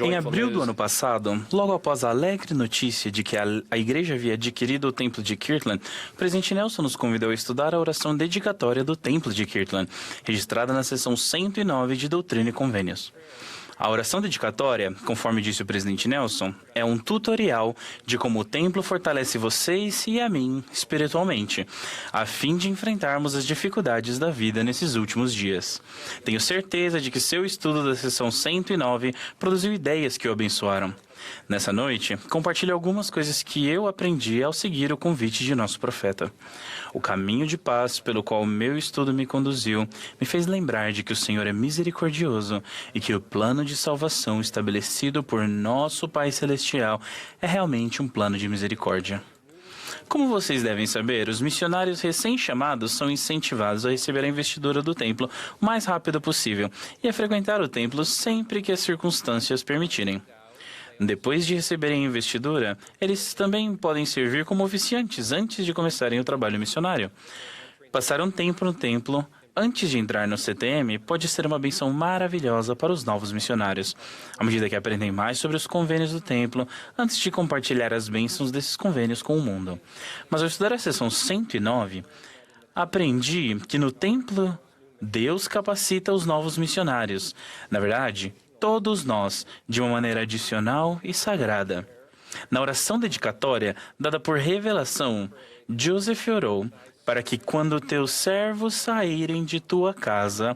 Em abril do ano passado, logo após a alegre notícia de que a igreja havia adquirido o templo de Kirtland, o presidente Nelson nos convidou a estudar a oração dedicatória do templo de Kirtland, registrada na seção 109 de Doutrina e Convênios. A oração dedicatória, conforme disse o presidente Nelson, é um tutorial de como o templo fortalece vocês e a mim espiritualmente, a fim de enfrentarmos as dificuldades da vida nesses últimos dias. Tenho certeza de que seu estudo da seção 109 produziu ideias que o abençoaram. Nessa noite, compartilho algumas coisas que eu aprendi ao seguir o convite de nosso profeta. O caminho de paz pelo qual o meu estudo me conduziu me fez lembrar de que o Senhor é misericordioso e que o plano de salvação estabelecido por nosso Pai Celestial é realmente um plano de misericórdia. Como vocês devem saber, os missionários recém-chamados são incentivados a receber a investidura do templo o mais rápido possível e a frequentar o templo sempre que as circunstâncias permitirem. Depois de receberem a investidura, eles também podem servir como oficiantes antes de começarem o trabalho missionário. Passar um tempo no templo antes de entrar no CTM pode ser uma bênção maravilhosa para os novos missionários, à medida que aprendem mais sobre os convênios do templo antes de compartilhar as bênçãos desses convênios com o mundo. Mas ao estudar a seção 109, aprendi que no templo Deus capacita os novos missionários. Na verdade, todos nós, de uma maneira adicional e sagrada. Na oração dedicatória, dada por revelação, Joseph orou para que quando teus servos saírem de tua casa,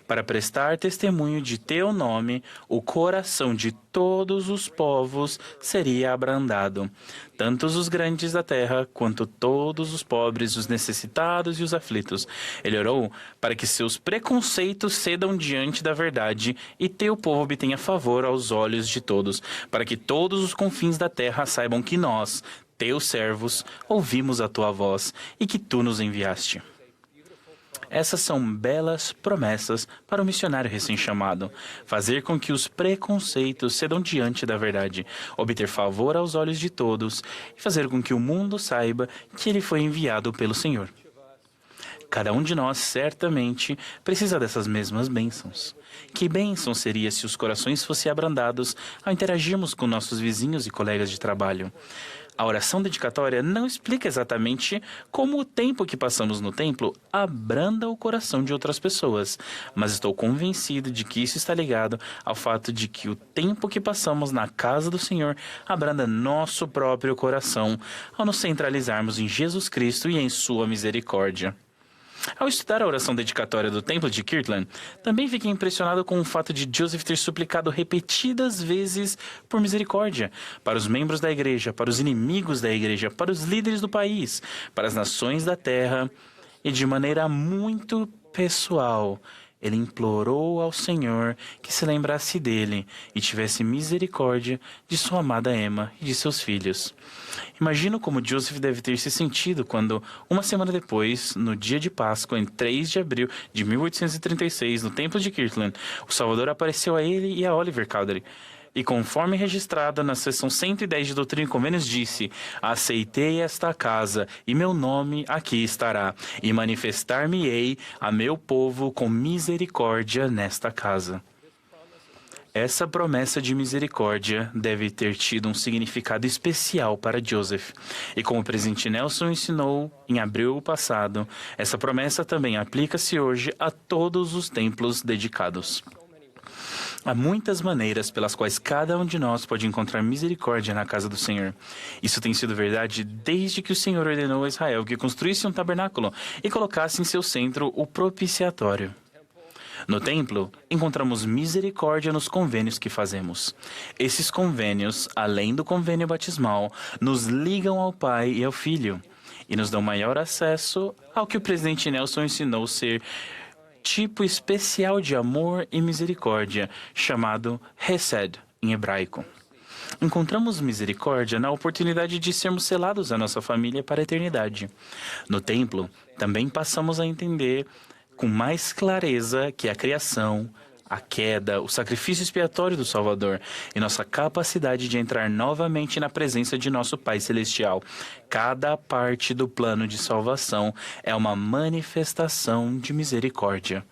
para prestar testemunho de teu nome, o coração de todos os povos seria abrandado, tanto os grandes da terra, quanto todos os pobres, os necessitados e os aflitos. Ele orou para que seus preconceitos cedam diante da verdade e teu povo obtenha favor aos olhos de todos, para que todos os confins da terra saibam que nós, teus servos, ouvimos a tua voz e que tu nos enviaste. Essas são belas promessas para o missionário recém-chamado. Fazer com que os preconceitos cedam diante da verdade, obter favor aos olhos de todos e fazer com que o mundo saiba que ele foi enviado pelo Senhor. Cada um de nós, certamente, precisa dessas mesmas bênçãos. Que bênção seria se os corações fossem abrandados ao interagirmos com nossos vizinhos e colegas de trabalho? A oração dedicatória não explica exatamente como o tempo que passamos no templo abranda o coração de outras pessoas, mas estou convencido de que isso está ligado ao fato de que o tempo que passamos na casa do Senhor abranda nosso próprio coração ao nos centralizarmos em Jesus Cristo e em sua misericórdia. Ao estudar a oração dedicatória do templo de Kirtland, também fiquei impressionado com o fato de Joseph ter suplicado repetidas vezes por misericórdia para os membros da igreja, para os inimigos da igreja, para os líderes do país, para as nações da terra e de maneira muito pessoal. Ele implorou ao Senhor que se lembrasse dele e tivesse misericórdia de sua amada Emma e de seus filhos. Imagino como Joseph deve ter se sentido quando, uma semana depois, no dia de Páscoa, em 3 de abril de 1836, no templo de Kirtland, o Salvador apareceu a ele e a Oliver Cowdery. E conforme registrada na seção 110 de Doutrina e Convênios, disse: aceitei esta casa, e meu nome aqui estará, e manifestar-me-ei a meu povo com misericórdia nesta casa. Essa promessa de misericórdia deve ter tido um significado especial para Joseph. E como o presidente Nelson ensinou em abril passado, essa promessa também aplica-se hoje a todos os templos dedicados. Há muitas maneiras pelas quais cada um de nós pode encontrar misericórdia na casa do Senhor. Isso tem sido verdade desde que o Senhor ordenou a Israel que construísse um tabernáculo e colocasse em seu centro o propiciatório. No templo, encontramos misericórdia nos convênios que fazemos. Esses convênios, além do convênio batismal, nos ligam ao Pai e ao Filho e nos dão maior acesso ao que o presidente Nelson ensinou ser tipo especial de amor e misericórdia, chamado Hesed, em hebraico. Encontramos misericórdia na oportunidade de sermos selados à nossa família para a eternidade. No templo, também passamos a entender com mais clareza que a criação, a queda, o sacrifício expiatório do Salvador e nossa capacidade de entrar novamente na presença de nosso Pai Celestial. Cada parte do plano de salvação é uma manifestação de misericórdia.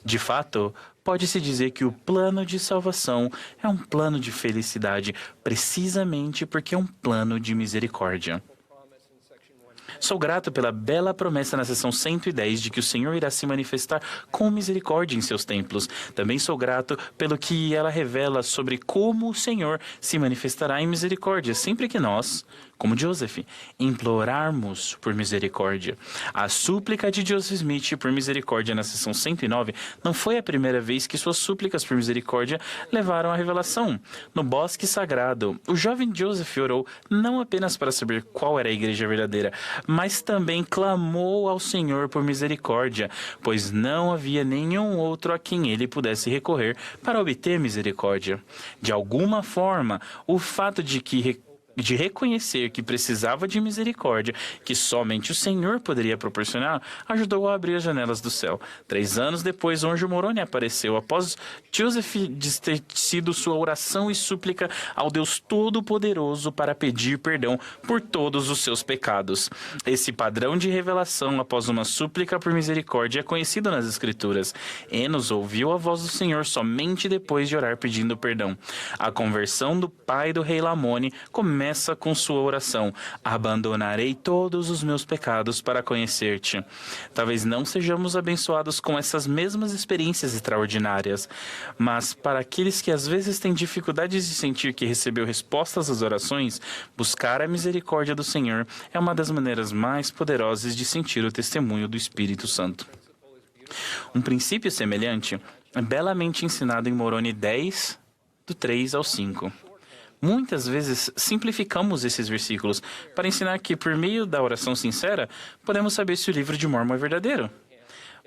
De fato, pode-se dizer que o plano de salvação é um plano de felicidade, precisamente porque é um plano de misericórdia. Sou grato pela bela promessa na seção 110 de que o Senhor irá se manifestar com misericórdia em seus templos. Também sou grato pelo que ela revela sobre como o Senhor se manifestará em misericórdia sempre que nós, como Joseph, implorarmos por misericórdia. A súplica de Joseph Smith por misericórdia na seção 109 não foi a primeira vez que suas súplicas por misericórdia levaram à revelação. No bosque sagrado, o jovem Joseph orou não apenas para saber qual era a igreja verdadeira, mas também clamou ao Senhor por misericórdia, pois não havia nenhum outro a quem ele pudesse recorrer para obter misericórdia. De alguma forma, o fato de reconhecer que precisava de misericórdia, que somente o Senhor poderia proporcionar, ajudou a abrir as janelas do céu. 3 anos depois, o anjo Moroni apareceu após Joseph ter sido sua oração e súplica ao Deus Todo-Poderoso para pedir perdão por todos os seus pecados. Esse padrão de revelação após uma súplica por misericórdia é conhecido nas Escrituras. Enos ouviu a voz do Senhor somente depois de orar pedindo perdão. A conversão do pai do rei Lamone começa com sua oração: abandonarei todos os meus pecados para conhecer-te. Talvez não sejamos abençoados com essas mesmas experiências extraordinárias, mas para aqueles que às vezes têm dificuldades de sentir que recebeu respostas às orações, buscar a misericórdia do Senhor é uma das maneiras mais poderosas de sentir o testemunho do Espírito Santo. Um princípio semelhante é belamente ensinado em Moroni 10, do 3 ao 5. Muitas vezes simplificamos esses versículos para ensinar que, por meio da oração sincera, podemos saber se o livro de Mórmon é verdadeiro.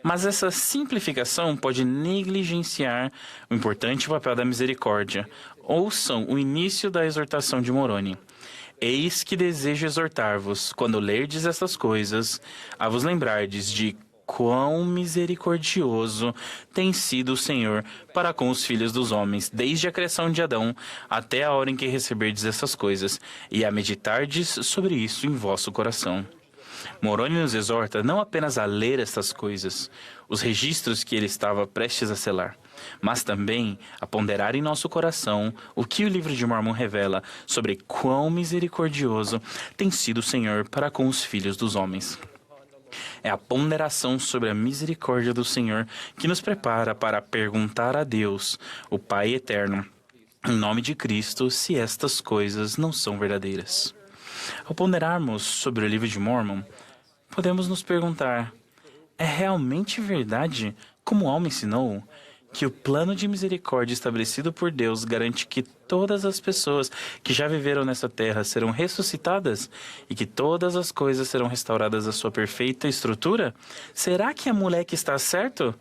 Mas essa simplificação pode negligenciar o importante papel da misericórdia. Ouçam o início da exortação de Moroni. Eis que desejo exortar-vos, quando lerdes estas coisas, a vos lembrardes de quão misericordioso tem sido o Senhor para com os filhos dos homens, desde a criação de Adão até a hora em que receberdes essas coisas, e a meditardes sobre isso em vosso coração. Moroni nos exorta não apenas a ler estas coisas, os registros que ele estava prestes a selar, mas também a ponderar em nosso coração o que o livro de Mórmon revela sobre quão misericordioso tem sido o Senhor para com os filhos dos homens. É a ponderação sobre a misericórdia do Senhor que nos prepara para perguntar a Deus, o Pai Eterno, em nome de Cristo, se estas coisas não são verdadeiras. Ao ponderarmos sobre o livro de Mórmon, podemos nos perguntar: é realmente verdade, como Alma ensinou, que o plano de misericórdia estabelecido por Deus garante que todas as pessoas que já viveram nessa terra serão ressuscitadas e que todas as coisas serão restauradas à sua perfeita estrutura? Será que a moleque está certo?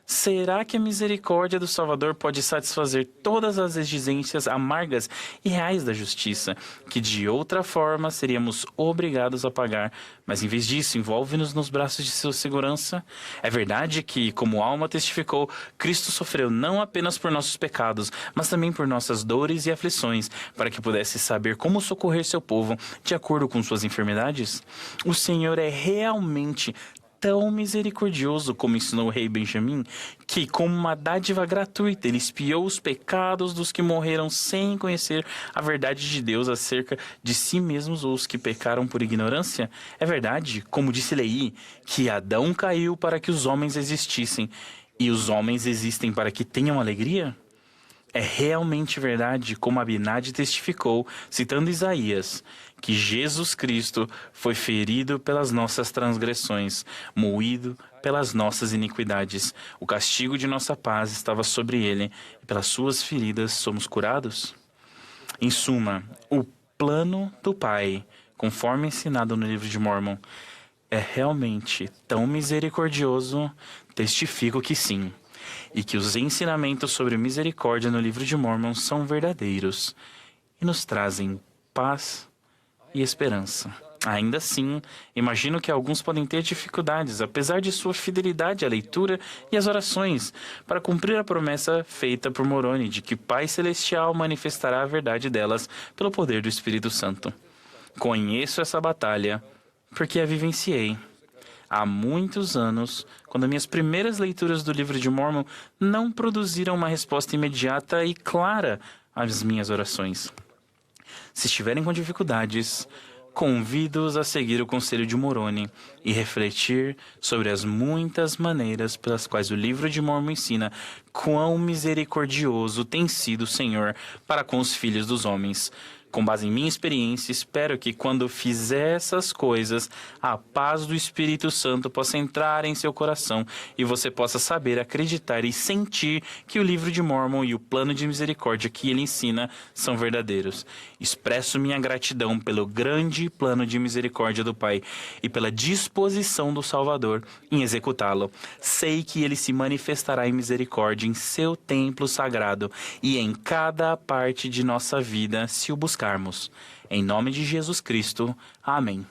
Será que a misericórdia do Salvador pode satisfazer todas as exigências amargas e reais da justiça, que de outra forma seríamos obrigados a pagar, mas em vez disso envolve-nos nos braços de sua segurança? É verdade que, como Alma testificou, Cristo sofreu não apenas por nossos pecados, mas também por nossas dores e aflições, para que pudesse saber como socorrer seu povo de acordo com suas enfermidades? O Senhor é realmente tão misericordioso, como ensinou o rei Benjamim, que, como uma dádiva gratuita, ele expiou os pecados dos que morreram sem conhecer a verdade de Deus acerca de si mesmos ou os que pecaram por ignorância? É verdade, como disse Leí, que Adão caiu para que os homens existissem, e os homens existem para que tenham alegria? É realmente verdade, como Abinadi testificou, citando Isaías, que Jesus Cristo foi ferido pelas nossas transgressões, moído pelas nossas iniquidades. O castigo de nossa paz estava sobre ele, e pelas suas feridas somos curados? Em suma, o plano do Pai, conforme ensinado no livro de Mórmon, é realmente tão misericordioso? Testifico que sim. E que os ensinamentos sobre misericórdia no livro de Mórmon são verdadeiros e nos trazem paz e esperança. Ainda assim, imagino que alguns podem ter dificuldades, apesar de sua fidelidade à leitura e às orações, para cumprir a promessa feita por Moroni de que o Pai Celestial manifestará a verdade delas pelo poder do Espírito Santo. Conheço essa batalha porque a vivenciei. Há muitos anos, quando minhas primeiras leituras do livro de Mormon não produziram uma resposta imediata e clara às minhas orações. Se estiverem com dificuldades, convido-os a seguir o conselho de Moroni e refletir sobre as muitas maneiras pelas quais o livro de Mormon ensina quão misericordioso tem sido o Senhor para com os filhos dos homens. Com base em minha experiência, espero que quando fizer essas coisas, a paz do Espírito Santo possa entrar em seu coração e você possa saber, acreditar e sentir que o livro de Mormon e o plano de misericórdia que ele ensina são verdadeiros. Expresso minha gratidão pelo grande plano de misericórdia do Pai e pela disposição do Salvador em executá-lo. Sei que ele se manifestará em misericórdia em seu templo sagrado e em cada parte de nossa vida se o buscarmos. Em nome de Jesus Cristo. Amém.